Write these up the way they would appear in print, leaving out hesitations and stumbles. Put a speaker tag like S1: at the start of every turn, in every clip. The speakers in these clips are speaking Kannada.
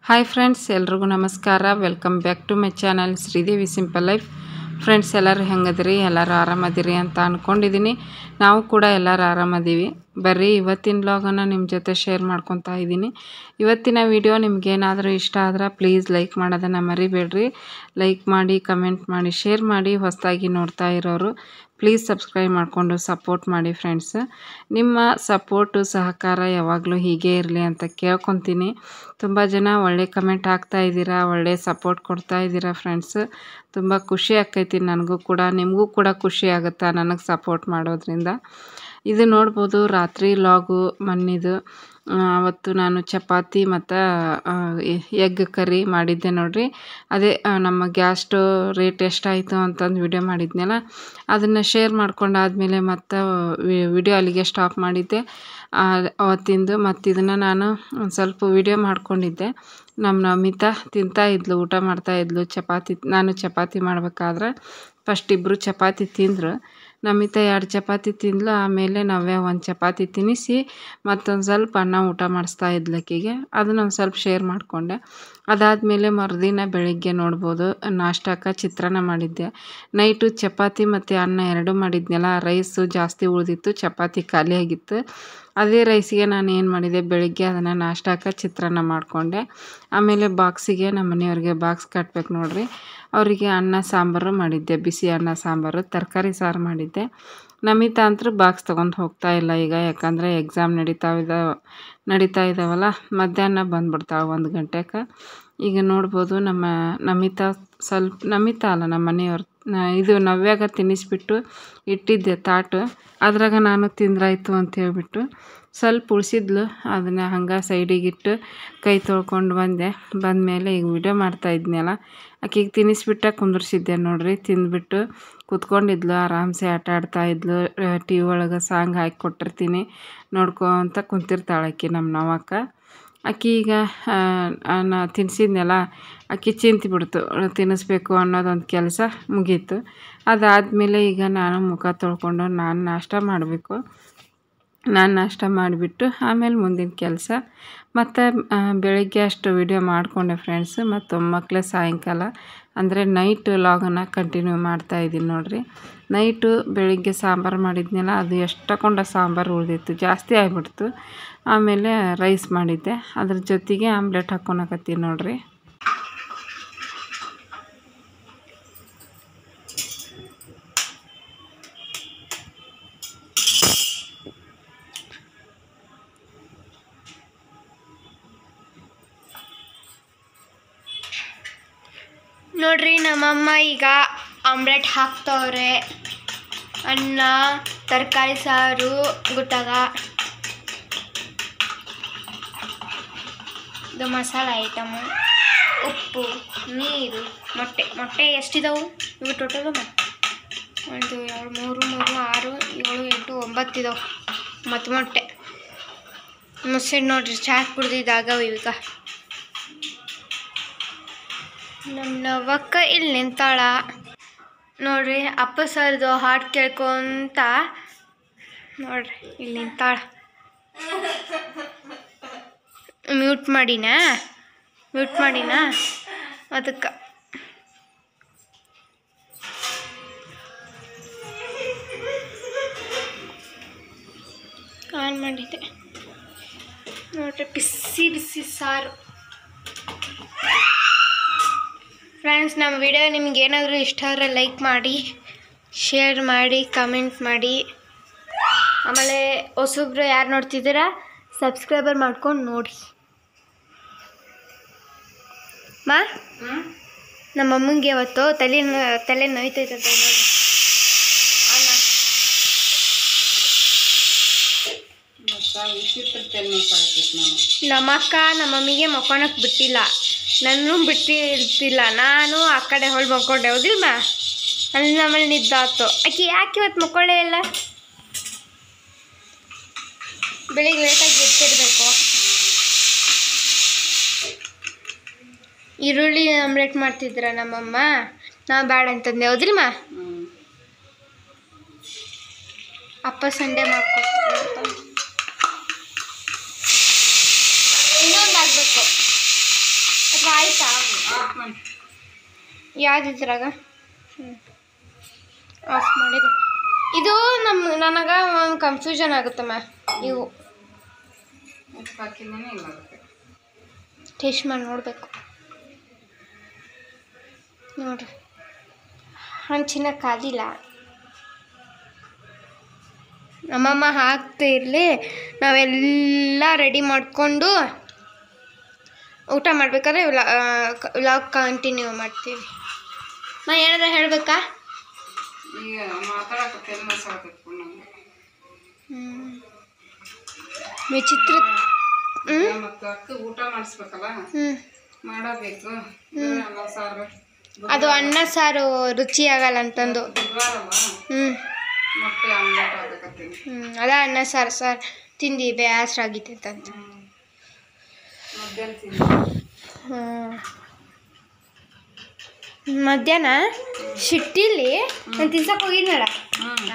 S1: ಹಾಯ್ ಫ್ರೆಂಡ್ಸ್, ಎಲ್ರಿಗೂ ನಮಸ್ಕಾರ. Welcome back to my channel Sridevi simple life. Friends, ಎಲ್ಲರೂ ಹೆಂಗದಿರಿ? ಎಲ್ಲರೂ ಆರಾಮದಿರಿ ಅಂತ ಅಂದ್ಕೊಂಡಿದ್ದೀನಿ. ನಾವು ಕೂಡ ಎಲ್ಲರೂ ಆರಾಮದೀವಿ. ಬರ್ರಿ ಇವತ್ತಿನ ವ್ಲಾಗನ್ನು ನಿಮ್ಮ ಜೊತೆ ಶೇರ್ ಮಾಡ್ಕೊತಾ ಇದ್ದೀನಿ. ಇವತ್ತಿನ ವಿಡಿಯೋ ನಿಮ್ಗೇನಾದರೂ ಇಷ್ಟ ಆದ್ರೆ ಪ್ಲೀಸ್ ಲೈಕ್ ಮಾಡೋದನ್ನು ಮರಿಬೇಡ್ರಿ. ಲೈಕ್ ಮಾಡಿ, ಕಮೆಂಟ್ ಮಾಡಿ, ಶೇರ್ ಮಾಡಿ. ಹೊಸದಾಗಿ ನೋಡ್ತಾ ಇರೋರು ಪ್ಲೀಸ್ ಸಬ್ಸ್ಕ್ರೈಬ್ ಮಾಡಿಕೊಂಡು ಸಪೋರ್ಟ್ ಮಾಡಿ ಫ್ರೆಂಡ್ಸ್. ನಿಮ್ಮ ಸಪೋರ್ಟು ಸಹಕಾರ ಯಾವಾಗಲೂ ಹೀಗೆ ಇರಲಿ ಅಂತ ಕೇಳ್ಕೊತೀನಿ. ತುಂಬ ಜನ ಒಳ್ಳೆ ಕಮೆಂಟ್ ಹಾಕ್ತಾ ಇದ್ದೀರಾ, ಒಳ್ಳೆ ಸಪೋರ್ಟ್ ಕೊಡ್ತಾ ಇದ್ದೀರಾ ಫ್ರೆಂಡ್ಸ್. ತುಂಬ ಖುಷಿ ಆಕ್ಕೈತಿ ನನಗೂ ಕೂಡ, ನಿಮಗೂ ಕೂಡ ಖುಷಿ ಆಗುತ್ತಾ ನನಗೆ ಸಪೋರ್ಟ್ ಮಾಡೋದ್ರಿಂದ. ಇದು ನೋಡ್ಬೋದು ರಾತ್ರಿ ಲಾಗು ಮನ್ನಿದು. ಅವತ್ತು ನಾನು ಚಪಾತಿ ಮತ್ತು ಎಗ್ ಕರಿ ಮಾಡಿದ್ದೆ ನೋಡ್ರಿ. ಅದೇ ನಮ್ಮ ಗ್ಯಾಸ್ ಸ್ಟವ್ ರೇಟ್ ಎಷ್ಟಾಯಿತು ಅಂತಂದು ವಿಡಿಯೋ ಮಾಡಿದ್ನಲ್ಲ, ಅದನ್ನು ಶೇರ್ ಮಾಡ್ಕೊಂಡಾದ್ಮೇಲೆ ಮತ್ತು ವಿಡಿಯೋ ಅಲ್ಲಿಗೆ ಸ್ಟಾಪ್ ಮಾಡಿದ್ದೆ ಅವತ್ತಿಂದು. ಮತ್ತು ಇದನ್ನು ನಾನು ಒಂದು ಸ್ವಲ್ಪ ವಿಡಿಯೋ ಮಾಡ್ಕೊಂಡಿದ್ದೆ. ನಮ್ಮ ನಮಿತಾ ತಿಂತಾಯಿದ್ಲು, ಊಟ ಮಾಡ್ತಾಯಿದ್ಲು ಚಪಾತಿ. ನಾನು ಚಪಾತಿ ಮಾಡ್ಬೇಕಾದ್ರೆ ಫಸ್ಟ್ ಇಬ್ಬರು ಚಪಾತಿ ತಿಂದರು. ನಮಿತಾ 2 ಚಪಾತಿ ತಿಂದ್ಲು. ಆಮೇಲೆ ನವ್ಯ 1 ಚಪಾತಿ ತಿನ್ನಿಸಿ ಮತ್ತೊಂದು ಸ್ವಲ್ಪ ಅನ್ನ ಊಟ ಮಾಡಿಸ್ತಾ ಇದ್ಲು ಆಕೆಗೆ. ಅದನ್ನ ಒಂದು ಸ್ವಲ್ಪ ಶೇರ್ ಮಾಡಿಕೊಂಡೆ. ಅದಾದಮೇಲೆ ಮರುದಿನ ಬೆಳಿಗ್ಗೆ ನೋಡ್ಬೋದು ನಾಷ್ಟಕ್ಕೆ ಚಿತ್ರಾನ್ನ ಮಾಡಿದ್ದೆ. ನೈಟು ಚಪಾತಿ ಮತ್ತು ಅನ್ನ 2 ಮಾಡಿದ್ನಲ್ಲ, ರೈಸು ಜಾಸ್ತಿ ಉಳಿದಿತ್ತು, ಚಪಾತಿ ಖಾಲಿಯಾಗಿತ್ತು. ಅದೇ ರೈಸಿಗೆ ನಾನು ಏನು ಮಾಡಿದೆ, ಬೆಳಿಗ್ಗೆ ಅದನ್ನು ನಾಷ್ಟಕ್ಕೆ ಚಿತ್ರಾನ್ನ ಮಾಡಿಕೊಂಡೆ. ಆಮೇಲೆ ಬಾಕ್ಸಿಗೆ ನಮ್ಮ ಮನೆಯವ್ರಿಗೆ ಬಾಕ್ಸ್ ಕಟ್ಬೇಕು ನೋಡ್ರಿ, ಅವರಿಗೆ ಅನ್ನ ಸಾಂಬಾರು ಮಾಡಿದ್ದೆ, ಬಿಸಿ ಅನ್ನ ಸಾಂಬಾರು, ತರಕಾರಿ ಸಾರು ಮಾಡಿದ್ದೆ. ನಮಿತಾ ಅಂತೂ ಬಾಕ್ಸ್ ತೊಗೊಂಡು ಹೋಗ್ತಾ ಇಲ್ಲ ಈಗ, ಯಾಕಂದರೆ ಎಕ್ಸಾಮ್ ನಡೀತಾ ಇದ್ದಾವಲ್ಲ. ಮಧ್ಯಾಹ್ನ ಬಂದುಬಿಡ್ತಾಳೆ 1 ಗಂಟೆಗೆ. ಈಗ ನೋಡ್ಬೋದು ನಮ್ಮ ನಮಿತಾ ನಮಿತಾ ಅಲ್ಲ, ನಮ್ಮ ಮನೆಯವ್ರು ಇದು ನವ್ಯಾಗ ತಿನ್ನಿಸ್ಬಿಟ್ಟು ಇಟ್ಟಿದ್ದೆ ತಾಟು. ಅದ್ರಾಗ ನಾನು ತಿಂದ್ರಾಯ್ತು ಅಂತ ಹೇಳ್ಬಿಟ್ಟು ಸ್ವಲ್ಪ ಉಳಿಸಿದ್ಲು, ಅದನ್ನು ಹಂಗೆ ಸೈಡಿಗಿಟ್ಟು ಕೈ ತೊಳ್ಕೊಂಡು ಬಂದಮೇಲೆ ಈಗ ವಿಡಿಯೋ ಮಾಡ್ತಾಯಿದ್ನಲ್ಲ, ಆಕೆಗೆ ತಿನ್ನಿಸ್ಬಿಟ್ಟು ಕುಂದರ್ಸಿದ್ದೆ ನೋಡ್ರಿ. ತಿಂದ್ಬಿಟ್ಟು ಕೂತ್ಕೊಂಡಿದ್ಲು, ಆರಾಮ್ಸೆ ಆಟ ಆಡ್ತಾಯಿದ್ಲು. ಟಿ ವಿ ಒಳಗೆ ಸಾಂಗ್ ಹಾಕಿ ಕೊಟ್ಟಿರ್ತೀನಿ, ನೋಡ್ಕೊತ ಕುಂತಿರ್ತಾಳೆ ಆಕೆ ನಮ್ಮ ನವಕ್ಕ. ಆಕೆ ಈಗ ನಾ ತಿನ್ನಿಸಿದ್ನಲ್ಲ, ಆಕೆ ಚಿಂತಿಬಿಡ್ತು, ತಿನ್ನಿಸ್ಬೇಕು ಅನ್ನೋದೊಂದು ಕೆಲಸ ಮುಗೀತು. ಅದಾದಮೇಲೆ ಈಗ ನಾನು ಮುಖ ತೊಳ್ಕೊಂಡು ನಾನು ನಾಷ್ಟ ಮಾಡಬೇಕು. ನಾನು ನಾಷ್ಟ ಮಾಡಿಬಿಟ್ಟು ಆಮೇಲೆ ಮುಂದಿನ ಕೆಲಸ. ಮತ್ತು ಬೆಳಗ್ಗೆ ಅಷ್ಟು ವಿಡಿಯೋ ಮಾಡಿಕೊಂಡೆ ಫ್ರೆಂಡ್ಸ್. ಮತ್ತು ಮಕ್ಕಳೇ ಸಾಯಂಕಾಲ ಅಂದರೆ ನೈಟ್ ಲಾಗನ್ನು ಕಂಟಿನ್ಯೂ ಮಾಡ್ತಾಯಿದ್ದೀನಿ ನೋಡಿರಿ. ನೈಟು ಬೆಳಿಗ್ಗೆ ಸಾಂಬಾರು ಮಾಡಿದ್ನಲ್ಲ, ಅದು ಎಷ್ಟಕೊಂಡ ಸಾಂಬಾರು ಉಳಿದಿತ್ತು, ಜಾಸ್ತಿ ಆಗಿಬಿಡ್ತು. ಆಮೇಲೆ ರೈಸ್ ಮಾಡಿದ್ದೆ, ಅದ್ರ ಜೊತೆಗೆ ಆಮ್ಲೆಟ್ ಹಾಕ್ಕೊಳಕತ್ತೀನಿ ನೋಡಿರಿ.
S2: ನೋಡ್ರಿ, ನಮ್ಮಮ್ಮ ಈಗ ಆಮ್ಲೆಟ್ ಹಾಕ್ತವ್ರೆ. ಅನ್ನ, ತರಕಾರಿ ಸಾರು, ಗುಟ್ಟಾಗ ಇದು ಮಸಾಲೆ ಐಟಮು, ಉಪ್ಪು, ನೀರು, ಮೊಟ್ಟೆ ಎಷ್ಟಿದಾವು ಇವು ಟೋಟಲು? 1 2 3 6 7 8 9 ಇದಾವೆ. ಮತ್ತು ಮೊಟ್ಟೆ ಮುಸ್ಸೆಡ್ ನೋಡ್ರಿ, ಚಾಕ್ ಕುಡ್ದಿದ್ದಾಗವು ಈಗ. ನಮ್ಮ ನವ್ವಕ್ಕ ಇಲ್ಲಿ ನಿಂತಾಳ ನೋಡ್ರಿ. ಅಪ್ಪ ಸರ್ದು ಹಾಡು ಕೇಳ್ಕೊಂತ ನೋಡ್ರಿ ಇಲ್ಲಿ ನಿಂತಾಳ. ಮ್ಯೂಟ್ ಮಾಡಿನಾ ಅದಕ್ಕೆ. ಆನ್ ಮಾಡಿದ್ದೆ ನೋಡ್ರಿ, ಬಿಸಿ ಸಾರು. ಫ್ರೆಂಡ್ಸ್, ನಮ್ಮ ವಿಡಿಯೋ ನಿಮ್ಗೆ ಏನಾದರೂ ಇಷ್ಟ ಆದರೆ ಲೈಕ್ ಮಾಡಿ, ಶೇರ್ ಮಾಡಿ, ಕಮೆಂಟ್ ಮಾಡಿ. ಆಮೇಲೆ ಹೊಸಬ್ರು ಯಾರು ನೋಡ್ತಿದ್ದೀರಾ ಸಬ್ಸ್ಕ್ರೈಬರ್ ಮಾಡ್ಕೊಂಡು ನೋಡಿ. ನಮ್ಮ ಅಮ್ಮಂಗೆ ಅವತ್ತು ತಲೆ ನೋಯ್ತೈತಂತೆ ನೋಡಿ. ನಮ್ಮಕ್ಕ ನಮ್ಮ ಮಮ್ಮಿಗೆ ಮಕ್ಕೊಳಕ್ಕೆ ಬಿಟ್ಟಿಲ್ಲ, ನನ್ನೂ ಬಿಟ್ಟಿರ್ತಿಲ್ಲ. ನಾನು ಆ ಕಡೆ ಹೊಳ್ ಮಕ್ಕೊಂಡೆ, ಹೌದಿಲ್ಲ? ಅಲ್ಲಿ ನಮ್ಮಲ್ಲಿ ನಿದ್ದಾತು. ಆಕೆ ಯಾಕೆ ಇವತ್ತು ಮಕ್ಕೊಳ್ಳೇ ಇಲ್ಲ? ಬೆಳಿಗ್ಗೆ ಲೇಟಾಗಿ ಎತ್ತಿರಬೇಕು. ಈರುಳ್ಳಿ ಆಮ್ಲೆಟ್ ಮಾಡ್ತಿದ್ರ ನಮ್ಮಮ್ಮ, ನಾವು ಬೇಡ ಅಂತಂದೆ, ಹೌದಿಲ್ಮ? ಅಪ್ಪ ಸಂಡೆ ಮಾಡ್ಕೊಡ್ತಾರೆ. ಇನ್ನೊಂದು ಆಗಬೇಕು. ಆಯ್ತಾ ಯಾವ್ದು ಇದ್ರಾಗ ಆಫ್ ಮಾಡಿದೆ. ಇದು ನನಗೆ ಒಂದು ಕನ್ಫ್ಯೂಷನ್ ಆಗುತ್ತಮ್ಮ. ಇವು ಟೇಸ್ಟ್ ಮಾಡಿ ನೋಡಬೇಕು. ನೋಡ್ರಿ ಹಂಚಿನ ಕಾದಿಲ್ಲ. ನಮ್ಮಮ್ಮ ಹಾಕ್ತಾ ಇರಲಿ, ನಾವೆಲ್ಲ ರೆಡಿ ಮಾಡಿಕೊಂಡು ಊಟ ಮಾಡ್ಬೇಕಾದ್ರೆ ವ್ಲಾಗ್ ಕಂಟಿನ್ಯೂ ಮಾಡ್ತೀವಿ. ನಾ ಏನಾದ್ರು ಹೇಳಬೇಕಾ?
S1: ಈಗ ಮಾತಾಡಕ್ಕೆ
S2: ವಿಚಿತ್ರ
S1: ಮತ್ತು ಅಕ್ಕ ಊಟ ಮಾಡಿಸ್ಬೇಕಲ್ಲ, ಮಾಡಬೇಕು. ಸಾರು
S2: ಅದು ಅನ್ನ ಸಾರು ರುಚಿ ಆಗಲ್ಲ ಅಂತಂದು
S1: ಮೊಟ್ಟೆ ಆಮ್ಲೆಟ್ ಹಾಕಕತ್ತೀನಿ.
S2: ಅದ ಅನ್ನ ಸಾರು ತಿಂದು ಬೇಸರ ಆಗಿತ್ತು ಅಂತ. ಮಧ್ಯಾಹ್ನ ಶಿಟ್ಟಿಲಿ ನಾನು ತಿನ್ಸಕ್ಕೆ ಹೋಗಿದ್ನಲ್ಲ,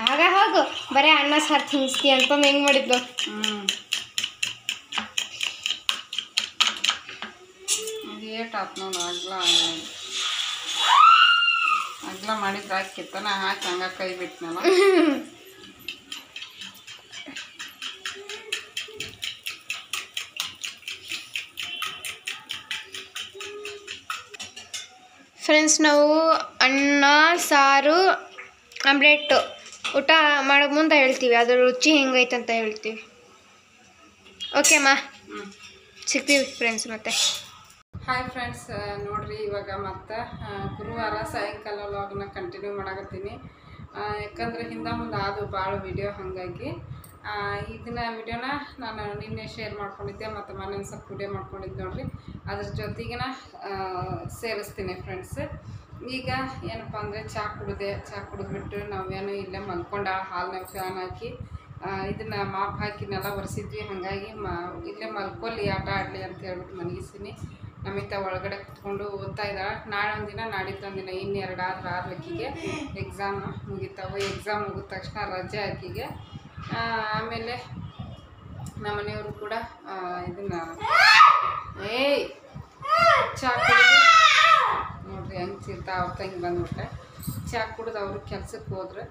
S2: ಆಗ ಹೋಗು ಬರೀ ಅನ್ನ ಸಾರು ತಿನ್ನಿಸ್ತಿ ಅಂತಂದು ಹೆಂಗೆ ಮಾಡಿದ್ಲು.
S1: ಟಾಪ್ ನೋಡು ಅಗ್ಲ ಮಾಡಿದ್ರೆ ಹಾಕಿತ್ತಾನ ಹಾಕಿ ಹಂಗ ಕೈ ಬಿಟ್ನಲ್ಲ.
S2: ಫ್ರೆಂಡ್ಸ್, ನಾವು ಅನ್ನ ಸಾರು ಆಮ್ಲೆಟ್ ಊಟ ಮಾಡೋ ಮುಂದೆ ಹೇಳ್ತೀವಿ, ಅದ್ರ ರುಚಿ ಹೆಂಗೈತೆ ಅಂತ ಹೇಳ್ತೀವಿ. ಓಕೆ ಅಮ್ಮ, ಸಿಗ್ತೀವಿ ಫ್ರೆಂಡ್ಸ್ ಮತ್ತೆ.
S1: ಹಾಯ್ ಫ್ರೆಂಡ್ಸ್, ನೋಡ್ರಿ ಇವಾಗ ಮತ್ತೆ ಗುರುವಾರ ಸಾಯಂಕಾಲ ವ್ಲಾಗ್ನ ಕಂಟಿನ್ಯೂ ಮಾಡಕತ್ತೀನಿ. ಯಾಕಂದ್ರೆ ಹಿಂದೆ ಮುಂದೆ ಅದು ಭಾಳ ವಿಡಿಯೋ, ಹಾಗಾಗಿ ಇದನ್ನ ವಿಡಿಯೋನ ನಾನು ನಿನ್ನೆ ಶೇರ್ ಮಾಡ್ಕೊಂಡಿದ್ದೆ ಮತ್ತು ಮೊನ್ನೆ ಸ್ವಲ್ಪ ವಿಡಿಯೋ ಮಾಡ್ಕೊಂಡಿದ್ದೆ ನೋಡ್ರಿ. ಅದ್ರ ಜೊತೆಗಿನ ಸೇರಿಸ್ತೀನಿ ಫ್ರೆಂಡ್ಸ್. ಈಗ ಏನಪ್ಪ ಅಂದರೆ ಚಹಾ ಕುಡಿದ್ಬಿಟ್ಟು ನಾವೇನು ಇಲ್ಲೇ ಮಲ್ಕೊಂಡ ಹಾಲ್ನಾಗ ಫ್ಯಾನ್ ಹಾಕಿ ಇದನ್ನು ಮಾಪ್ ಹಾಕಿನೆಲ್ಲ ಒರೆಸಿದ್ವಿ. ಹಾಗಾಗಿ ಇಲ್ಲೇ ಮಲ್ಕೊಳ್ಳಿ, ಆಟ ಆಡಲಿ ಅಂತ ಹೇಳ್ಬಿಟ್ಟು ಮನಗಿಸ್ತೀನಿ. ನಮಿತ ಒಳಗಡೆ ಕುತ್ಕೊಂಡು ಓದ್ತಾ ಇದ್ದಾಳೆ. ನಾಳೆ ಒಂದಿನ ನಾಡಿದ್ದೊಂದಿನ ಇನ್ನೆರಡು ಆರ್ಲಿಕ್ಕಿಗೆ ಎಕ್ಸಾಮ್ ಮುಗಿತಾವೆ. ಎಕ್ಸಾಮ್ ಮುಗಿದ ತಕ್ಷಣ ರಜೆ ಆಕಿಗೆ. ಆಮೇಲೆ ನಮ್ಮ ಮನೆಯವರು ಕೂಡ ಇದನ್ನು ಚಹಾ ಕುಡಿದು ನೋಡ್ರಿ ಹೆಂಗೆ ಚಿರ್ತಾ ಅವ್ರ ತಂಗಿ ಬಂದ್ಬಿಟ್ಟೆ. ಚಹಾ ಕುಡಿದು ಅವರು ಕೆಲ್ಸಕ್ಕೆ ಹೋದ್ರೆ.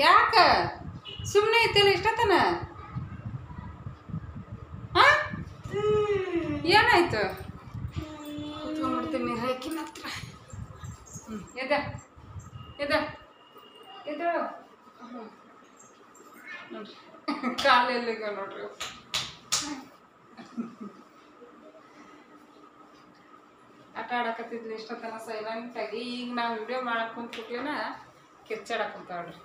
S1: ಯಾಕೆ ಸುಮ್ಮನೆ ಐತಿಲ್ಲ ಇಷ್ಟತನ? ಏನಾಯ್ತು? ಕುತ್ಕೊಂಡ್ಬಿಡ್ತೀನಿ ರೇಕಿನ ಹತ್ರ. ಎದ ನೋಡ್ರಿ ಕಾಲೆಲ್ಲಿಗ ನೋಡ್ರಿ. ಆಟ ಆಡಕತ್ತಿದ್ಲಿ ಇಷ್ಟತನ ಸೈಲೆಂಟಾಗಿ. ಈಗ ನಾವು ವಿಡಿಯೋ ಮಾಡಕ್ಕೆ ಕುಂತ್ಬಿಟ್ಲೇನ ಕಿರ್ಚಾಡಕ್ಕೆ ಕುಂತಾಳ್ರಿ,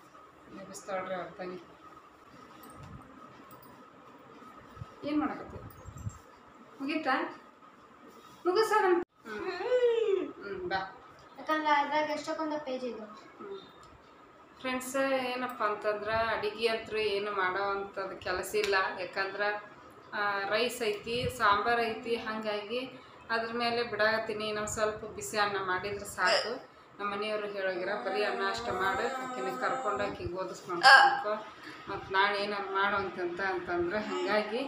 S1: ನೆಬಿಸ್ತಾಳ್ರಿ ಅವ್ರ ತಂಗಿ. ಏನು ಮಾಡಕತ್ತಿ? ಮುಗೀತಾ? ಮುಗಿಸೋಣ. ಬಾ.
S2: ಯಾಕಂದ್ರೆ ಅದ್ರಾಗ ಎಷ್ಟೊಂದು ಪೇಜ್ ಇದು.
S1: ಫ್ರೆಂಡ್ಸ್, ಏನಪ್ಪ ಅಂತಂದ್ರೆ ಅಡುಗೆ ಅಂತೂ ಏನು ಮಾಡೋ ಅಂಥದ್ದು ಕೆಲಸ ಇಲ್ಲ. ಯಾಕಂದ್ರೆ ರೈಸ್ ಐತಿ, ಸಾಂಬಾರು ಐತಿ, ಹಾಗಾಗಿ ಅದ್ರ ಮೇಲೆ ಬಿಡಾಕತ್ತೀನಿ. ನಾವು ಸ್ವಲ್ಪ ಬಿಸಿ ಅನ್ನ ಮಾಡಿದ್ರೆ ಸಾಕು. ನಮ್ಮ ಮನೆಯವರು ಹೇಳೋಗಿರ ಬರೀ ಅನ್ನ ಅಷ್ಟು ಮಾಡು, ಆಕಿನ ಕರ್ಕೊಂಡು ಆಕಿಗೆ ಓದಿಸ್ಕೊಂಡು ಮತ್ತು ನಾಳೆ ಏನಾರು ಮಾಡು ಅಂತಂದ್ರೆ ಹಾಗಾಗಿ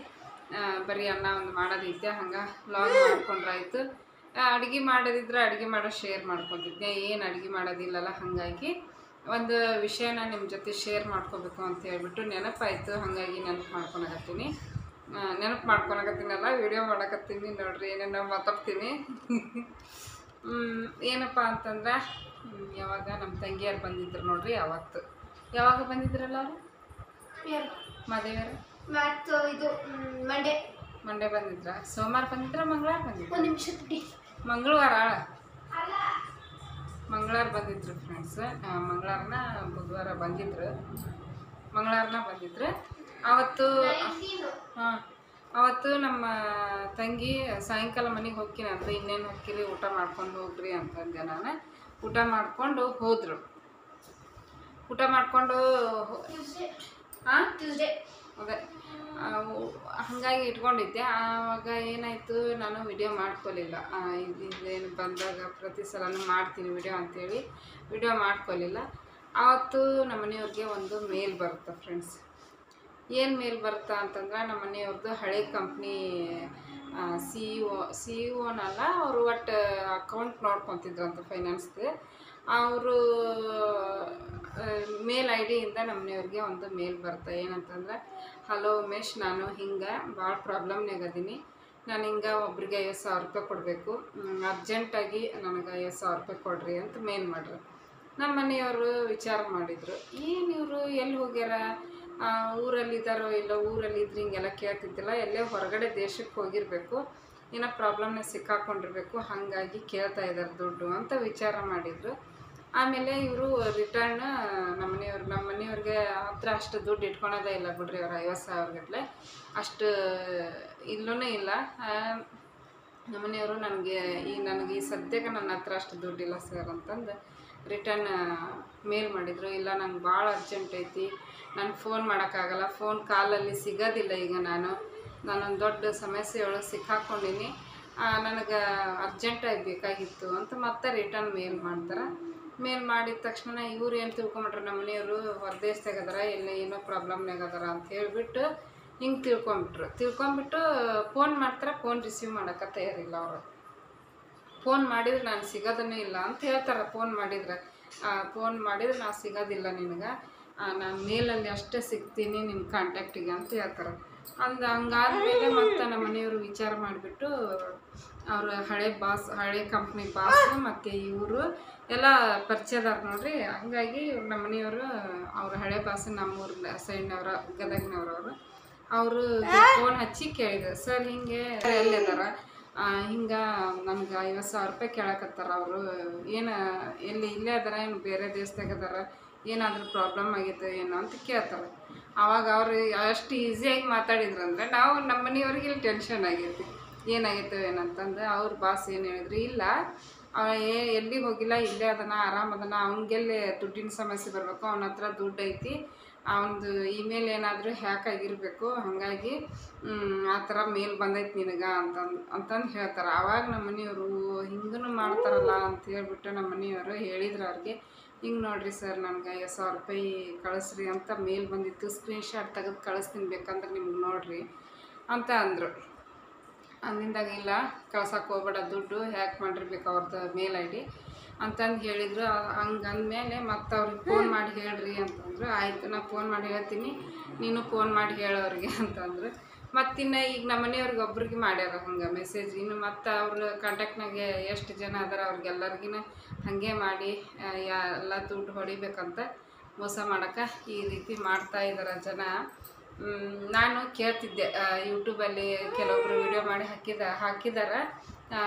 S1: ಬರೀ ಅನ್ನ ಒಂದು ಮಾಡೋದೈತೆ. ಹಂಗೆ ವ್ಲಾಗ್ ಮಾಡ್ಕೊಂಡ್ರಾಯ್ತು. ಅಡುಗೆ ಮಾಡೋದಿದ್ರೆ ಅಡುಗೆ ಮಾಡೋ ಶೇರ್ ಮಾಡ್ಕೊತಿದ್ದೆ. ಏನು ಅಡುಗೆ ಮಾಡೋದಿಲ್ಲಲ್ಲ, ಹಾಗಾಗಿ ಒಂದು ವಿಷಯನ ನಿಮ್ಮ ಜೊತೆ ಶೇರ್ ಮಾಡ್ಕೋಬೇಕು ಅಂತ ಹೇಳ್ಬಿಟ್ಟು ನೆನಪಾಯಿತು. ಹಾಗಾಗಿ ನೆನಪು ಮಾಡ್ಕೊಳಕತ್ತೀನಲ್ಲ, ವಿಡಿಯೋ ಮಾಡಕತ್ತೀನಿ. ನೋಡ್ರಿ ಏನೇನೋ ಮಾತಾಡ್ತೀನಿ. ಏನಪ್ಪ ಅಂತಂದ್ರೆ ಯಾವಾಗ ನಮ್ಮ ತಂಗಿಯರು ಬಂದಿದ್ರು ನೋಡ್ರಿ, ಯಾವಾಗ ಬಂದಿದ್ರಲ್ಲ ಅವರು? ಮಾದೇವಿಯರು
S2: ಮತ್ತು ಇದು
S1: ಮಂಡೇ ಬಂದಿದ್ರ? ಸೋಮವಾರ ಬಂದಿದ್ರ? ಮಂಗಳವಾರ ಬಂದಿದ್ರು?
S2: ಒಂದು ನಿಮಿಷ ಬಿಡಿ.
S1: ಮಂಗಳವಾರ ಬಂದಿದ್ರು ಫ್ರೆಂಡ್ಸ್. ಮಂಗಳವಾರನ ಬುಧವಾರ ಬಂದಿದ್ರು. ಮಂಗಳವಾರನ ಬಂದಿದ್ರು. ಅವತ್ತು ನಮ್ಮ ತಂಗಿ ಸಾಯಂಕಾಲ ಮನೆಗೆ ಹೋಗ್ತೀನಿ ಅಂದ್ರೆ, ಇನ್ನೇನು ಹೋಗ್ತೀರಿ ಊಟ ಮಾಡ್ಕೊಂಡು ಹೋಗ್ರಿ ಅಂತಂದೆ ನಾನು. ಊಟ ಮಾಡಿಕೊಂಡು ಹೋದರು. ಊಟ ಮಾಡಿಕೊಂಡು ಅದೇ ಹಾಗಾಗಿ ಇಟ್ಕೊಂಡಿದ್ದೆ. ಆವಾಗ ಏನಾಯಿತು, ನಾನು ವಿಡಿಯೋ ಮಾಡ್ಕೊಲಿಲ್ಲ. ಇದೇನು ಬಂದಾಗ ಪ್ರತಿ ಸಲನೂ ಮಾಡ್ತೀನಿ ವಿಡಿಯೋ ಅಂಥೇಳಿ ವಿಡಿಯೋ ಮಾಡ್ಕೊಲಿಲ್ಲ. ಆವತ್ತು ನಮ್ಮ ಮನೆಯವ್ರಿಗೆ ಒಂದು ಮೇಲ್ ಬರುತ್ತೆ ಫ್ರೆಂಡ್ಸ್. ಏನು ಮೇಲ್ ಬರುತ್ತಾ ಅಂತಂದ್ರೆ, ನಮ್ಮ ಮನೆಯವ್ರದ್ದು ಹಳೆ ಕಂಪ್ನಿ ಸಿ ಇ ಓನಲ್ಲ, ಅವರು ಒಟ್ಟು ಅಕೌಂಟ್ ನೋಡ್ಕೊತಿದ್ರು ಅಂತ ಫೈನಾನ್ಸ್ದು. ಅವರು ಮೇಲ್ ಐ ಡಿಯಿಂದ ನಮ್ಮನೆಯವ್ರಿಗೆ ಒಂದು ಮೇಲ್ ಬರ್ತದೆ. ಏನಂತಂದ್ರೆ, ಹಲೋ ಉಮೇಶ್, ನಾನು ಹಿಂಗೆ ಭಾಳ ಪ್ರಾಬ್ಲಮ್ನಾಗ ಅದೀನಿ. ನಾನು ಹಿಂಗೆ ಒಬ್ರಿಗೆ 50,000 ರೂಪಾಯಿ ಕೊಡಬೇಕು, ಅರ್ಜೆಂಟಾಗಿ ನನಗೆ 50,000 ರೂಪಾಯಿ ಕೊಡ್ರಿ ಅಂತ ಮೇಲ್ ಮಾಡ್ರಿ. ನಮ್ಮ ಮನೆಯವರು ವಿಚಾರ ಮಾಡಿದರು, ಏನು ಇವರು ಎಲ್ಲಿ ಹೋಗ್ಯಾರ, ಊರಲ್ಲಿದ್ದಾರೋ ಇಲ್ಲ, ಊರಲ್ಲಿದ್ರೆ ಹಿಂಗೆಲ್ಲ ಕೇಳ್ತಿದ್ದಿಲ್ಲ, ಎಲ್ಲೇ ಹೊರಗಡೆ ದೇಶಕ್ಕೆ ಹೋಗಿರಬೇಕು, ಏನೋ ಪ್ರಾಬ್ಲಮ್ನ ಸಿಕ್ಕಾಕೊಂಡಿರ್ಬೇಕು, ಹಾಗಾಗಿ ಕೇಳ್ತಾ ಇದ್ದಾರೆ ದುಡ್ಡು ಅಂತ ವಿಚಾರ ಮಾಡಿದರು. ಆಮೇಲೆ ಇವರು ರಿಟರ್ನ್ ನಮ್ಮ ಮನೆಯವ್ರಿಗೆ ಹತ್ರ ಅಷ್ಟು ದುಡ್ಡು ಇಟ್ಕೊಳೋದೇ ಇಲ್ಲ ಬಿಡ್ರಿ, ಅವ್ರು 50,000 ಗಟ್ಟಲೆ ಅಷ್ಟು ಇಲ್ಲೂ ಇಲ್ಲ. ನಮ್ಮ ಮನೆಯವರು ನನಗೆ ಈ ಸದ್ಯಕ್ಕೆ ನನ್ನ ಹತ್ರ ಅಷ್ಟು ದುಡ್ಡಿಲ್ಲ ಸರ್ ಅಂತಂದು ರಿಟರ್ನ್ ಮೇಲ್ ಮಾಡಿದರು. ಇಲ್ಲ, ನಂಗೆ ಭಾಳ ಅರ್ಜೆಂಟ್ ಐತಿ, ನಾನು ಫೋನ್ ಮಾಡೋಕ್ಕಾಗಲ್ಲ, ಫೋನ್ ಕಾಲಲ್ಲಿ ಸಿಗೋದಿಲ್ಲ, ಈಗ ನಾನೊಂದು ದೊಡ್ಡ ಸಮಸ್ಯೆ ಒಳಗೆ ಸಿಕ್ಕಾಕೊಂಡಿನಿ, ನನಗೆ ಅರ್ಜೆಂಟಾಗಿ ಬೇಕಾಗಿತ್ತು ಅಂತ ಮತ್ತೆ ರಿಟರ್ನ್ ಮೇಲ್ ಮಾಡ್ತಾರೆ. ಮೇಲ್ ಮಾಡಿದ ತಕ್ಷಣ ಇವ್ರು ಏನು ತಿಳ್ಕೊಂಬಿಟ್ರೆ, ನಮ್ಮ ಮನೆಯವರು ಹೊರದೇಶದಾಗ ಅದಾರ, ಎಲ್ಲೇ ಏನೋ ಪ್ರಾಬ್ಲಮ್ನಾಗ ಅದಾರ ಅಂತ ಹೇಳಿಬಿಟ್ಟು ಹಿಂಗೆ ತಿಳ್ಕೊಂಬಿಟ್ಟು ಫೋನ್ ಮಾಡ್ತಾರೆ. ಫೋನ್ ರಿಸೀವ್ ಮಾಡೋಕ್ಕೆ ತಯಾರಿಲ್ಲ ಅವರು. ಫೋನ್ ಮಾಡಿದ್ರೆ ನಾನು ಸಿಗೋದನ್ನೇ ಇಲ್ಲ ಅಂತ ಹೇಳ್ತಾರೆ. ಫೋನ್ ಮಾಡಿದ್ರೆ ನಾನು ಸಿಗೋದಿಲ್ಲ ನಿನಗೆ, ನಾನು ಮೇಲಲ್ಲಿ ಅಷ್ಟೇ ಸಿಗ್ತೀನಿ ನಿನ್ನ ಕಾಂಟ್ಯಾಕ್ಟಿಗೆ ಅಂತ ಹೇಳ್ತಾರೆ. ಹಂಗಾದ್ಮೇಲೆ ಮತ್ತು ನಮ್ಮ ಮನೆಯವರು ವಿಚಾರ ಮಾಡಿಬಿಟ್ಟು ಅವ್ರ ಹಳೆ ಕಂಪ್ನಿ ಬಾಸ್ ಮತ್ತು ಇವರು ಎಲ್ಲ ಪರಿಚಯದಾರ ನೋಡ್ರಿ. ಹಂಗಾಗಿ ನಮ್ಮ ಮನೆಯವರು ಅವ್ರ ಹಳೆ ಬಾಸ್ ನಮ್ಮೂರ ಸೈಡ್ನವ್ರ, ಗದಗಿನವ್ರವರು, ಅವರು ಫೋನ್ ಹಚ್ಚಿ ಕೇಳಿದ್ರು, ಸರ್ ಹಿಂಗೆ ಎಲ್ಲಿದಾರ, ಹಿಂಗೆ ನನಗೆ 50,000 ರೂಪಾಯಿ ಕೇಳಕತ್ತಾರ ಅವರು, ಇಲ್ಲೇ ಅದಾರ, ಏನು ಬೇರೆ ದೇಶದಾಗ ಅದಾರ, ಏನಾದರೂ ಪ್ರಾಬ್ಲಮ್ ಆಗೈತೆ ಏನೋ ಅಂತ ಕೇಳ್ತಾರೆ. ಆವಾಗ ಅವ್ರು ಅಷ್ಟು ಈಸಿಯಾಗಿ ಮಾತಾಡಿದ್ರು ಅಂದರೆ ನಮ್ಮ ಮನೆಯವ್ರಿಗೆ ಇಲ್ಲಿ ಟೆನ್ಷನ್ ಆಗೈತಿ, ಏನಾಗೈತೆ ಏನಂತಂದು. ಅವ್ರ ಬಾಸ್ ಏನು ಹೇಳಿದ್ರು, ಇಲ್ಲ ಎಲ್ಲಿಗೆ ಹೋಗಿಲ್ಲ, ಇಲ್ಲೇ ಅದನ್ನ ಆರಾಮದನ, ಅವ್ನಿಗೆಲ್ಲಿ ದುಡ್ಡಿನ ಸಮಸ್ಯೆ ಬರಬೇಕು, ಅವನ ಹತ್ರ ದುಡ್ಡು ಐತಿ, ಅವನದು ಇಮೇಲ್ ಏನಾದರೂ ಹ್ಯಾಕ್ ಆಗಿರಬೇಕು, ಹಾಗಾಗಿ ಆ ಥರ ಮೇಲ್ ಬಂದೈತೆ ನಿನಗೆ ಅಂತಂದು ಹೇಳ್ತಾರೆ. ಆವಾಗ ನಮ್ಮ ಮನೆಯವರು ಹಿಂಗೂ ಮಾಡ್ತಾರಲ್ಲ ಅಂತ ಹೇಳ್ಬಿಟ್ಟು ನಮ್ಮ ಮನೆಯವರು ಹೇಳಿದ್ರು ಅವ್ರಿಗೆ, ಹಿಂಗೆ ನೋಡಿರಿ ಸರ್, ನನಗೆ 50,000 ರೂಪಾಯಿ ಕಳಿಸ್ರಿ ಅಂತ ಮೇಲ್ ಬಂದಿತ್ತು, ಸ್ಕ್ರೀನ್ಶಾಟ್ ತೆಗೆದು ಕಳಿಸ್ತೀನಿ, ಬೇಕಂದ್ರೆ ನಿಮ್ಗೆ ನೋಡಿರಿ ಅಂತ ಅಂದರು. ಅಂದಿಂದಾಗ ಇಲ್ಲ, ಕಳ್ಸಕ್ಕೆ ಹೋಗ್ಬೇಡ, ದುಡ್ಡು ಹ್ಯಾಕ್ ಮಾಡಿರ್ಬೇಕು ಅವ್ರದ್ದು ಮೇಲ್ ಐ ಡಿ ಅಂತಂದು ಹೇಳಿದರು. ಹಂಗಂದಮೇಲೆ ಮತ್ತು ಅವ್ರಿಗೆ ಫೋನ್ ಮಾಡಿ ಹೇಳ್ರಿ ಅಂತಂದರು. ಆಯಿತು, ನಾನು ಫೋನ್ ಮಾಡಿ ಹೇಳ್ತೀನಿ, ನೀನು ಫೋನ್ ಮಾಡಿ ಹೇಳೋರಿಗೆ ಅಂತಂದರು. ಮತ್ತಿನ್ನು ಈಗ ನಮ್ಮ ಮನೆಯವ್ರಿಗೆ ಒಬ್ರಿಗೆ ಮಾಡ್ಯಾರ ಹಂಗೆ ಮೆಸೇಜ್. ಇನ್ನು ಮತ್ತು ಅವ್ರ ಕಾಂಟ್ಯಾಕ್ಟ್ನಾಗೆ ಎಷ್ಟು ಜನ ಅದಾರ ಅವ್ರಿಗೆಲ್ಲರಿಗಿನ ಹಾಗೆ ಮಾಡಿ ಎಲ್ಲ ದುಡ್ಡು ಹೊಡಿಬೇಕಂತ ಮೋಸ ಮಾಡೋಕ್ಕೆ ಈ ರೀತಿ ಮಾಡ್ತಾಯಿದ್ದಾರೆ ಜನ. ನಾನು ಕೇಳ್ತಿದ್ದೆ, ಯೂಟ್ಯೂಬಲ್ಲಿ ಕೆಲವೊಬ್ಬರು ವಿಡಿಯೋ ಮಾಡಿ ಹಾಕಿದ್ದಾರೆ,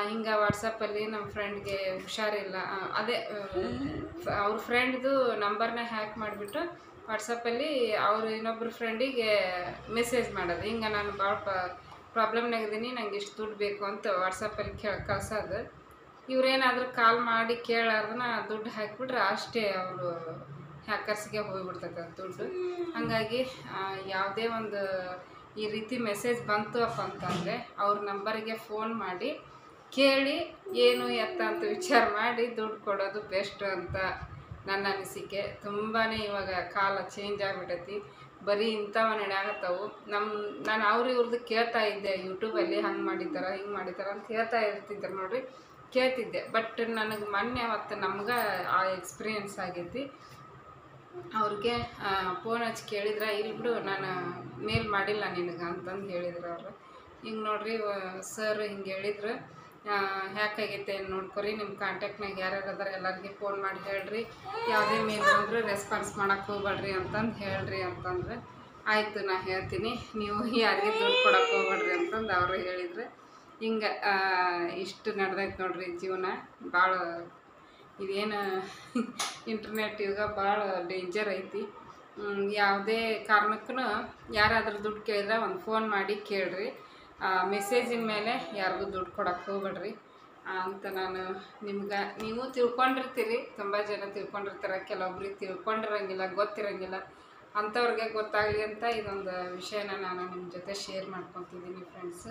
S1: ಹಿಂಗೆ ವಾಟ್ಸಪ್ಪಲ್ಲಿ ನಮ್ಮ ಫ್ರೆಂಡ್ಗೆ ಹುಷಾರಿಲ್ಲ, ಅದೇ ಅವ್ರ ಫ್ರೆಂಡ್ದು ನಂಬರ್ನ ಹ್ಯಾಕ್ ಮಾಡಿಬಿಟ್ಟು ವಾಟ್ಸಪ್ಪಲ್ಲಿ ಅವರು ಇನ್ನೊಬ್ಬರು ಫ್ರೆಂಡಿಗೆ ಮೆಸೇಜ್ ಮಾಡೋದು, ಹಿಂಗೆ ನಾನು ಭಾಳ ಪ್ರಾಬ್ಲಮ್ನಾಗಿದ್ದೀನಿ, ನಂಗೆ ಇಷ್ಟು ದುಡ್ಡು ಬೇಕು ಅಂತ ವಾಟ್ಸಪ್ಪಲ್ಲಿ ಕಳ್ಸೋದು. ಇವ್ರೇನಾದರೂ ಕಾಲ್ ಮಾಡಿ ಕೇಳಾರ್ದನ್ನ ದುಡ್ಡು ಹಾಕಿಬಿಟ್ರೆ ಅಷ್ಟೇ ಅವರು ಹ್ಯಾಕರ್ಸ್ಗೆ ಹೋಗಿಬಿಡ್ತೈತೆ ದುಡ್ಡು. ಹಾಗಾಗಿ ಯಾವುದೇ ಒಂದು ಈ ರೀತಿ ಮೆಸೇಜ್ ಬಂತು ಅಪ್ಪ ಅಂತಂದರೆ ಅವ್ರ ನಂಬರಿಗೆ ಫೋನ್ ಮಾಡಿ ಕೇಳಿ ಏನು ಎತ್ತ ಅಂತ ವಿಚಾರ ಮಾಡಿ ದುಡ್ಡು ಕೊಡೋದು ಬೆಸ್ಟ್ ಅಂತ ನನ್ನ ಅನಿಸಿಕೆ. ತುಂಬಾ ಇವಾಗ ಕಾಲ ಚೇಂಜ್ ಆಗಿಬಿಟ್ಟೈತಿ, ಬರೀ ಇಂಥವ ನಡೆಯಾಗತ್ತವು. ನಾನು ಇವ್ರದ್ದು ಕೇಳ್ತಾ ಇದ್ದೆ ಯೂಟ್ಯೂಬಲ್ಲಿ, ಹಂಗೆ ಮಾಡಿದ್ದಾರೆ ಹಿಂಗೆ ಮಾಡಿದ್ದಾರೆ ಅಂತ ಕೇಳ್ತಿದ್ದೆ. ಬಟ್ ನನಗೆ ಮೊನ್ನೆ ಅವತ್ತು ನಮ್ಗೆ ಆ ಎಕ್ಸ್ಪೀರಿಯೆನ್ಸ್ ಆಗೈತಿ. ಅವ್ರಿಗೆ ಫೋನ್ ಹಚ್ಚಿ ಕೇಳಿದ್ರೆ, ಇಲ್ಲಿ ಬಿಡು ನಾನು ಮೇಲ್ ಮಾಡಿಲ್ಲ ನಿನಗೆ ಅಂತಂದು ಹೇಳಿದ್ರು ಅವರು. ಹಿಂಗೆ ನೋಡ್ರಿ ಸರ್ ಹಿಂಗೆ ಹೇಳಿದ್ರು, ಹ್ಯಾಕಾಗೈತೆ ನೋಡ್ಕೊರಿ, ನಿಮ್ಮ ಕಾಂಟ್ಯಾಕ್ಟ್ನಾಗ ಯಾರ್ಯಾರು ಅದಾರ ಎಲ್ಲರಿಗೆ ಫೋನ್ ಮಾಡಿ ಹೇಳ್ರಿ, ಯಾವುದೇ ಮೇಲ್ ಬಂದರೂ ರೆಸ್ಪಾನ್ಸ್ ಮಾಡೋಕ್ಕೆ ಹೋಗ್ಬೇಡ್ರಿ ಅಂತಂದು ಹೇಳ್ರಿ ಅಂತಂದ್ರೆ, ಆಯಿತು ನಾ ಹೇಳ್ತೀನಿ, ನೀವು ಯಾರಿಗೆ ದುಡ್ಡು ಕೊಡೋಕ್ಕೆ ಹೋಗ್ಬೇಡ್ರಿ ಅಂತಂದು ಅವರು ಹೇಳಿದ್ರು. ಹಿಂಗೆ ಇಷ್ಟು ನಡೆದೈತೆ ನೋಡ್ರಿ ಜೀವನ. ಭಾಳ ಇದೇನು ಇಂಟರ್ನೆಟ್ ಯುಗ ಭಾಳ ಡೇಂಜರ್ ಐತಿ. ಯಾವುದೇ ಕಾರಣಕ್ಕೂ ಯಾರಾದರೂ ದುಡ್ಡು ಕೇಳಿದ್ರೆ ಒಂದು ಫೋನ್ ಮಾಡಿ ಕೇಳ್ರಿ, ಮೆಸೇಜಿನ ಮೇಲೆ ಯಾರಿಗೂ ದುಡ್ಡು ಕೊಡೋಕ್ಕೆ ಹೋಗ್ಬೇಡ್ರಿ ಅಂತ ನಾನು ನೀವು ತಿಳ್ಕೊಂಡಿರ್ತೀರಿ, ತುಂಬ ಜನ ತಿಳ್ಕೊಂಡಿರ್ತಾರೆ, ಕೆಲವೊಬ್ರಿಗೆ ತಿಳ್ಕೊಂಡಿರಂಗಿಲ್ಲ, ಗೊತ್ತಿರಂಗಿಲ್ಲ, ಅಂಥವ್ರಿಗೆ ಗೊತ್ತಾಗಲಿ ಅಂತ ಇದೊಂದು ವಿಷಯನ ನಾನು ನಿಮ್ಮ ಜೊತೆ ಶೇರ್ ಮಾಡ್ಕೊತಿದ್ದೀನಿ ಫ್ರೆಂಡ್ಸ್.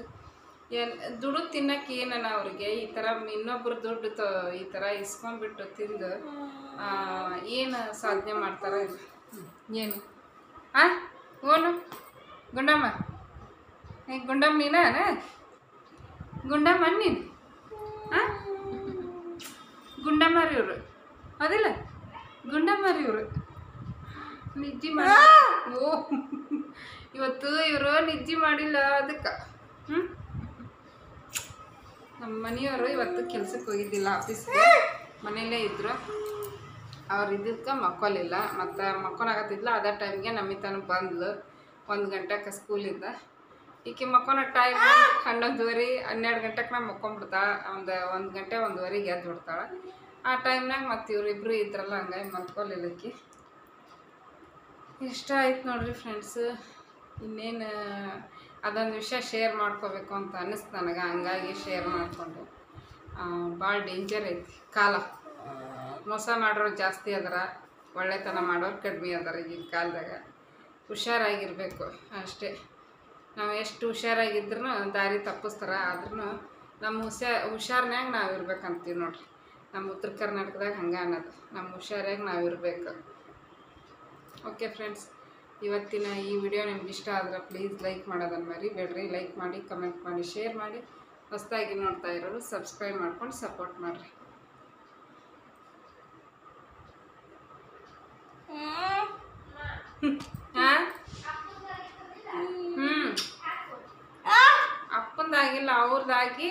S1: ದುಡ್ಡು ತಿನ್ನಕ್ಕೆ ಏನನ ಅವ್ರಿಗೆ ಈ ಥರ ಇನ್ನೊಬ್ರು ದುಡ್ಡು ಈ ಥರ ಇಸ್ಕೊಂಡ್ಬಿಟ್ಟು ತಿಂದು ಏನು ಸಾಧನೆ ಮಾಡ್ತಾರೆ ಏನು? ಓನು ಗುಂಡಮ್ಮ, ಗುಂಡಮ್ಮ ನೀನ ಗುಂಡಮ್ಮ ನೀನು ಹಾಂ ಗುಂಡಮ್ಮರಿ ಇವರು ಹೌದಿಲ್ಲ ಗುಂಡಮ್ಮರಿ ಇವರು ನಿಜ್ಜಿ ಮಾಡಿ ಓ ಇವತ್ತು ಇವರು ನಿಜ್ಜಿ ಮಾಡಿಲ್ಲ ಅದಕ್ಕೆ ನಮ್ಮ ಮನೆಯವರು ಇವತ್ತು ಕೆಲ್ಸಕ್ಕೆ ಹೋಗಿದ್ದಿಲ್ಲ ಆಫೀಸ್ಗೆ ಮನೆಯಲ್ಲೇ ಇದ್ದರು ಅವ್ರು ಇದಕ್ಕೆ ಮಕ್ಕೊಲಿಲ್ಲ ಮತ್ತು ಮಕ್ಕೊನಾಗತ್ತಿದ್ಲ ಅದೇ ಟೈಮ್ಗೆ ನಮಗೆ ತನಕ ಬಂದ್ಲು 1 ಗಂಟೆಗೆ ಸ್ಕೂಲಿಂದ ಈಕೆ ಮಕ್ಕೊನ ಟೈಮ್ 11:30 12 ಗಂಟೆಗೆ ನಾವು ಮಕ್ಕೊಂಡ್ಬಿಡ್ತಾಳೆ ಒಂದು ಗಂಟೆ 1:30ಗೆ ಎದ್ದು ಬಿಡ್ತಾಳೆ ಆ ಟೈಮ್ನಾಗ ಮತ್ತು ಇವರಿಬ್ಬರು ಇದ್ರಲ್ಲ ಹಂಗಾಗಿ ಮಲ್ಕೊಲಿಲ್ಲ ಈಕೆ ಇಷ್ಟ ಆಯ್ತು ನೋಡ್ರಿ ಫ್ರೆಂಡ್ಸ್ ಇನ್ನೇನು ಅದೊಂದು ವಿಷಯ ಶೇರ್ ಮಾಡ್ಕೋಬೇಕು ಅಂತ ಅನ್ನಿಸ್ತು ನನಗೆ ಹಂಗಾಗಿ ಶೇರ್ ಮಾಡಿಕೊಂಡು ಭಾಳ ಡೇಂಜರ್ ಐತಿ ಕಾಲ ಮೋಸ ಮಾಡೋರು ಜಾಸ್ತಿ ಅದರ ಒಳ್ಳೆತನ ಮಾಡೋರು ಕಡಿಮೆ ಅದರ ಈಗಿನ ಕಾಲದಾಗ ಹುಷಾರಾಗಿರಬೇಕು ಅಷ್ಟೇ ನಾವು ಎಷ್ಟು ಹುಷಾರಾಗಿದ್ರೂ ದಾರಿ ತಪ್ಪಿಸ್ತಾರೆ ಆದ್ರೂ ನಮ್ಮ ಹುಷಾರ್ನ್ಯಾಗ ನಾವು ಇರ್ಬೇಕಂತೀವಿ ನೋಡ್ರಿ ನಮ್ಮ ಉತ್ತರ ಕರ್ನಾಟಕದಾಗ ಹಂಗೆ ಅನ್ನೋದು ನಮ್ಮ ಹುಷಾರಾಗ ನಾವು ಇರಬೇಕು ಓಕೆ ಫ್ರೆಂಡ್ಸ್ ಇವತ್ತಿನ ಈ ವಿಡಿಯೋ ನಿಮ್ಗೆ ಇಷ್ಟ ಆದ್ರೆ ಪ್ಲೀಸ್ ಲೈಕ್ ಮಾಡೋದನ್ನು ಮರಿಬೇಡ್ರಿ ಲೈಕ್ ಮಾಡಿ ಕಮೆಂಟ್ ಮಾಡಿ ಶೇರ್ ಮಾಡಿ ಹೊಸದಾಗಿ ನೋಡ್ತಾ ಇರೋರು ಸಬ್ಸ್ಕ್ರೈಬ್ ಮಾಡ್ಕೊಂಡು ಸಪೋರ್ಟ್ ಮಾಡಿರಿ ಅಪ್ಪಂದಾಗಿಲ್ಲ ಅವ್ರದ್ದಾಗಿ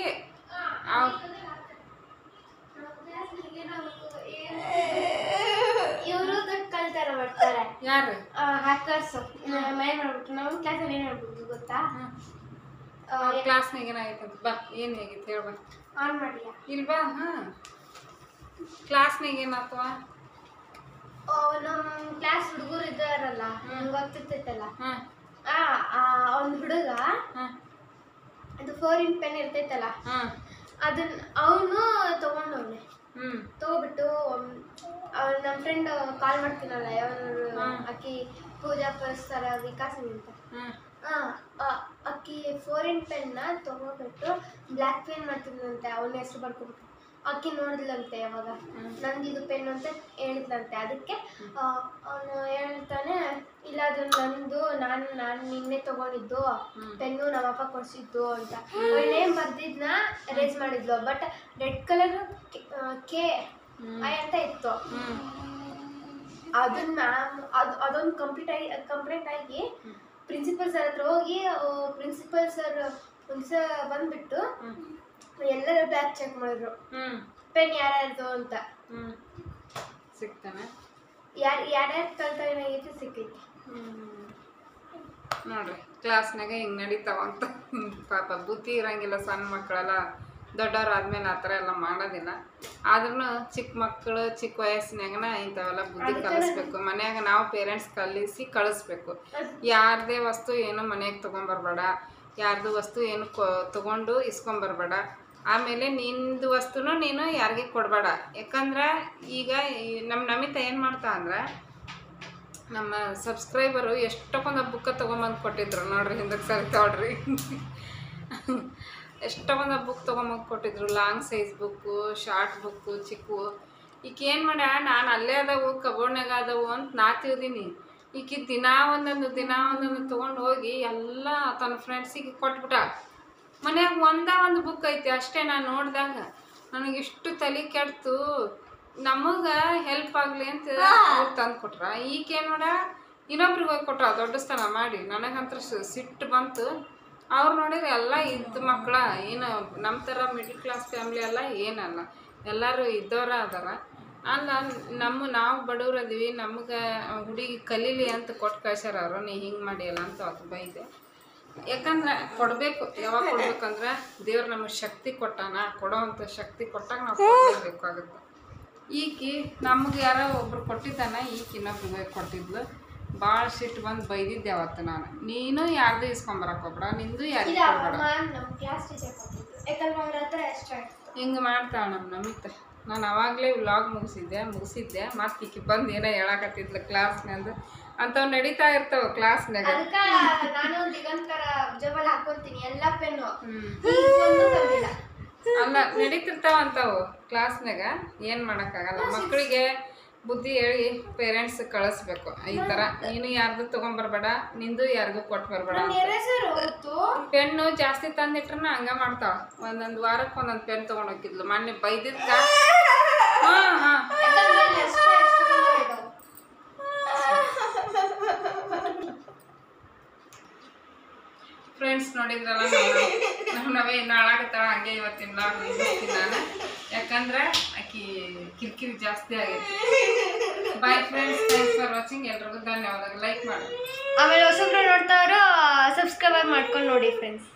S2: ಇವರು ಕಲ್ತಾರ ಮಾಡ್ತಾರೆ
S1: ಯಾರು
S2: ಹ್ಯಾಕರ್ಸ್ ಮನೆ ಮಾಡ್ಬಿಟ್ಟು ನಾವು ಕ್ಲಾಸಲ್ಲಿ ಏನು ಮಾಡ್ಬೋದು ಗೊತ್ತಾ
S1: ಕ್ಲಾಸ್ನಾಗ ಏನಾಗೈತಂತ ಬಾ ಏನು ಹೇಗಿತ್ತು ಹೇಳ್ಬಾ
S2: ಆನ್ ಮಾಡಿಲ್ಲ
S1: ಇಲ್ವಾ ಹಾಂ ಕ್ಲಾಸ್ನಾಗ ಏನಾಗ್ತವ
S2: ನಮ್ಮ ಕ್ಲಾಸ್ ಹುಡುಗರು ಇದ್ದಾರಲ್ಲ ಗೊತ್ತಿರ್ತೈತಲ್ಲ ಒಂದು ಹುಡುಗ ಅದು 4 ಪೆನ್ ಇರ್ತೈತಲ್ಲ ಅದನ್ನ ಅವನು ತಗೊಂಡವನೆ ತಗೋಬಿಟ್ಟು ನಮ್ಮ ಫ್ರೆಂಡ್ ಕಾಲ್ ಮಾಡ್ತೀನಲ್ಲ ಯಾವನು ಅಕ್ಕಿ ಪೂಜಾ ಪರಸ್ತರ ವಿಕಾಸ ಅಂತ ಅಕ್ಕಿ 4 ಪೆನ್ನ ತಗೋಬಿಟ್ಟು ಬ್ಲ್ಯಾಕ್ ಪೆನ್ ಮಾಡ್ತಿದ್ದಂತೆ ಅವನ ಹೆಸರು ಬರ್ಕೊಬಿಟ್ಟು ಅಕ್ಕಿ ನೋಡಿದ್ಲಂತೆ ಯಾವಾಗ ನಂದು ಇದು ಪೆನ್ ಅಂತ ಹೇಳಿದ್ಲಂತೆ ಅದಕ್ಕೆ ಅವನು ಹೇಳ್ತಾನೆ ಇಲ್ಲ ಅದು ನಂದು ನಾನು ನಿನ್ನೆ ತಗೊಂಡಿದ್ದು ಪೆನ್ನು ನಮ್ಮಪ್ಪ ಕೊಡಿಸಿದ್ದು ಅಂತ ನೇಮ್ ಬರ್ದಿದ್ನ ರೇಸ್ ಮಾಡಿದ್ಲು but red colour K I ಅಂತ ಇತ್ತು ಅದನ್ನ ಅದೊಂದು ಕಂಪ್ಲೇಂಟ್ ಆಗಿ ಪ್ರಿನ್ಸಿಪಲ್ ಸರ್ ಹತ್ರ ಹೋಗಿ ಪ್ರಿನ್ಸಿಪಲ್ ಸರ್ ಒಂದ್ಸ ಬಂದ್ಬಿಟ್ಟು ಎಲ್ಲರೂ ಬ್ಯಾಗ್ ಚೆಕ್ ಮಾಡಿದ್ರು ಪೆನ್ ಯಾರ್ಯಾರ್ದು ಅಂತ
S1: ಸಿಗ್ತಾನೆ
S2: ಯಾರ್ಯಾರು ಕಲ್ತಾಗ ಸಿಕ್ಕೈತಿ
S1: ನೋಡ್ರಿ ಕ್ಲಾಸ್ನಾಗ ಹಿಂಗೆ ನಡೀತಾವಂತ ಪಾಪ ಬುದ್ಧಿ ಇರಂಗಿಲ್ಲ ಸಣ್ಣ ಮಕ್ಕಳೆಲ್ಲ ದೊಡ್ಡವ್ರು ಆದ್ಮೇಲೆ ಆ ಥರ ಎಲ್ಲ ಮಾಡೋದಿಲ್ಲ ಆದ್ರೂ ಚಿಕ್ಕ ಮಕ್ಕಳು ಚಿಕ್ಕ ವಯಸ್ಸಿನಾಗನ ಇಂಥವೆಲ್ಲ ಬುದ್ಧಿ ಕಲಿಸ್ಬೇಕು ಮನ್ಯಾಗ ನಾವು ಪೇರೆಂಟ್ಸ್ ಕಳಿಸ್ಬೇಕು ಯಾರದೇ ವಸ್ತು ಏನು ಮನೆಯಾಗ ತೊಗೊಂಬರ್ಬೇಡ ಯಾರ್ದು ವಸ್ತು ಏನು ತೊಗೊಂಡು ಇಸ್ಕೊಂಬರ್ಬೇಡ ಆಮೇಲೆ ನಿಂದು ವಸ್ತುನೂ ನೀನು ಯಾರಿಗೆ ಕೊಡಬೇಡ ಯಾಕಂದ್ರೆ ಈಗ ನಮ್ಮ ನಮಿತ ಏನು ಮಾಡ್ತಾ ಅಂದ್ರೆ ನಮ್ಮ ಸಬ್ಸ್ಕ್ರೈಬರು ಎಷ್ಟೊಂದು ಬುಕ್ಕ ತೊಗೊಂಬಂದು ಕೊಟ್ಟಿದ್ರು ನೋಡ್ರಿ ಹಿಂದಕ್ಕೆ ಸರಿ ತಗೊಳ್ರಿ ಎಷ್ಟೊಂದು ಬುಕ್ ತೊಗೊಂಬಂದು ಕೊಟ್ಟಿದ್ರು long size book short book ಚಿಕ್ಕವು ಈಗ ಏನು ಮಾಡ್ಯ ನಾನು ಅಲ್ಲೇ ಅದಾವು ಕಬೋರ್ಡ್ನಾಗ ಅದಾವು ಅಂತ ನಾ ತಿಳಿದೀನಿ ಈಗ ದಿನ ಒಂದೊಂದು ತೊಗೊಂಡು ಹೋಗಿ ಎಲ್ಲ ತನ್ನ ಫ್ರೆಂಡ್ಸಿಗೆ ಕೊಟ್ಬಿಟ್ಟ ಮನ್ಯಾಗ ಒಂದು ಬುಕ್ ಐತಿ ಅಷ್ಟೇ ನಾನು ನೋಡಿದಾಗ ನನಗಿಷ್ಟು ತಲೆ ಕೆಡ್ತು ನಮಗೆ ಹೆಲ್ಪ್ ಆಗಲಿ ಅಂತ ತಂದು ಕೊಟ್ರ ಈಗೇನು ಮಾಡ ಇನ್ನೊಬ್ರಿಗೆ ಹೋಗಿ ಕೊಟ್ರ ದೊಡ್ಡ ಸ್ಥಾನ ಮಾಡಿ ನನಗಂತ ಸಿಟ್ಟು ಬಂತು ಅವ್ರು ನೋಡಿದ್ರೆ ಎಲ್ಲ ಇದ್ದ ಮಕ್ಕಳ ಏನು ನಮ್ಮ ಥರ ಮಿಡ್ಲ್ ಕ್ಲಾಸ್ ಫ್ಯಾಮ್ಲಿ ಎಲ್ಲ ಏನಲ್ಲ ಎಲ್ಲರೂ ಇದ್ದವ್ರ ಅದಾರ ಅಲ್ಲ ನಾವು ಬಡವ್ರು ಅದೀವಿ ನಮಗೆ ಹುಡುಗಿ ಕಲೀಲಿ ಅಂತ ಕೊಟ್ಟು ಕಳ್ಸ್ಯಾರ ಅವರು ನೀ ಹಿಂಗೆ ಮಾಡಿಯಲ್ಲ ಅಂತ ಅದು ಬೈದೆ ಯಾಕಂದ್ರೆ ಕೊಡಬೇಕು ಯಾವಾಗ ಕೊಡ್ಬೇಕಂದ್ರೆ ದೇವ್ರು ನಮಗೆ ಶಕ್ತಿ ಕೊಟ್ಟಾನ ಕೊಡೋವಂಥ ಶಕ್ತಿ ಕೊಟ್ಟಾಗ ನಾವು ಕೊಡಬೇಕಾಗುತ್ತೆ ಈಕಿ ನಮಗೆ ಯಾರೋ ಒಬ್ರು ಕೊಟ್ಟಿದ್ದಾನ ಈಕಿ ಇನ್ನೊಬ್ರಿಗೆ ಕೊಟ್ಟಿದ್ಲು ಭಾಳ ಸಿಟ್ಟು ಬಂದು ಬೈದಿದ್ದೆ ಅವತ್ತು ನಾನು ನೀನು ಯಾರ್ದು ಇಸ್ಕೊಂಬರಕ್ಕೆ ಹೋಗ್ಬೇಡ ನಿಂದು ಯಾರಿಗೆ ಹಿಂಗೆ ಮಾಡ್ತಾಳೆ ನಮ್ಮ ನಮಿತ ನಾನು ಅವಾಗಲೇ ವ್ಲಾಗ್ ಮುಗಿಸಿದ್ದೆ ಮತ್ತೆ ಈಕಿ ಬಂದು ಏನೋ ಹೇಳಕತ್ತಿದ್ಲು ಕ್ಲಾಸ್ನಂದು ಅಂಥವು ನಡೀತಾ ಇರ್ತಾವೆ ಕ್ಲಾಸ್ನಾಗ ಅಲ್ಲ ನಡೀತಿರ್ತಾವ ಅಂತಾವು ಕ್ಲಾಸ್ನಾಗ ಏನು ಮಾಡೋಕ್ಕಾಗಲ್ಲ ಮಕ್ಕಳಿಗೆ ಬುದ್ಧಿ ಹೇಳಿ ಪೇರೆಂಟ್ಸ್ ಕಳಿಸ್ಬೇಕು ಈ ಥರ ನೀನು ಯಾರ್ದು ತೊಗೊಂಬರ್ಬೇಡ, ನಿಂದು ಯಾರಿಗೂ ಕೊಟ್ಟು ಬರಬೇಡ. ಪೆನ್ನು ಜಾಸ್ತಿ ತಂದಿಟ್ರನ ಹಂಗ ಮಾಡ್ತಾವ. ಒಂದೊಂದು ವಾರಕ್ಕೆ ಒಂದೊಂದು ಪೆನ್ ತೊಗೊಂಡು ಹೋಗಿದ್ಲು. ಮೊನ್ನೆ ಬೈದಿದ್ಕ ಹಾಂ ಹಾಂ ಫ್ರೆಂಡ್ಸ್ ನೋಡಿದ್ರಲ್ಲ, ನಮ್ಮ ನವೇ ಇನ್ನು ಹಾಳಾಗತ್ತಾಳ. ಹಂಗೆ ಇವತ್ತಿನ ಬ್ಲಾಗ್ ಮುಗಿಸ್ತೀನಿ ನಾನು, ಯಾಕಂದ್ರೆ ಆಕಿ ಕಿರಿಕಿರಿ ಜಾಸ್ತಿ ಆಗೈತಿ. Bye friends, thanks for watching. ಎಲ್ರಿಗೂ ಧನ್ಯವಾದಗಳು. ಲೈಕ್ ಮಾಡಿ,
S2: ಆಮೇಲೆ ಹೊಸಬ್ರು ನೋಡ್ತಾವ್ರು ಸಬ್ಸ್ಕ್ರೈಬ್ ಮಾಡ್ಕೊಂಡು ನೋಡಿ ಫ್ರೆಂಡ್ಸ್.